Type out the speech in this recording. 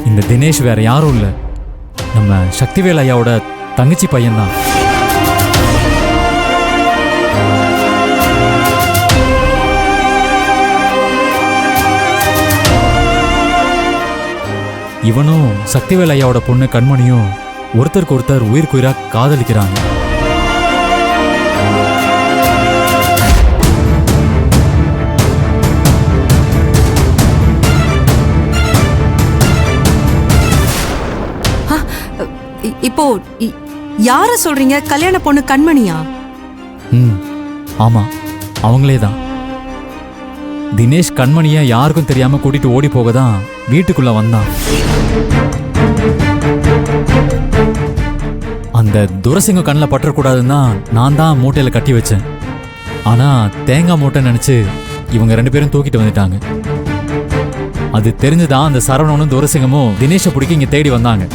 இந்த தினேஷ் வேற யாரும் இல்லை, நம்ம சக்திவேல் ஐயாவோட தங்கச்சி பையன்தான். இவனும் சக்திவேல் ஐயாவோட பொண்ணு கண்மணியும் ஒருத்தருக்கு ஒருத்தர் உயிர்க்குயிரா காதலிக்கிறாங்க. இப்போ யார சொல்றீங்க? கல்யாண பொண்ணு கண்மணியா? ஆமா, அவங்களே தான். தினேஷ் கண்மணியை யாருக்கும் தெரியாம கூட்டிட்டு ஓடி போகதான் வீட்டுக்குள்ள வந்தான். அந்த துரசிங்கம் கண்ணில் பற்றக்கூடாதுன்னா நான் தான் மூட்டையில கட்டி வச்சேன். ஆனா தேங்காய் மூட்டை நினைச்சு இவங்க 2 பேரும் தூக்கிட்டு வந்துட்டாங்க. அது தெரிஞ்சுதான் அந்த சரவணனும் துரசிங்கமும் தினேஷை பிடிக்க இங்க தேடி வந்தாங்க.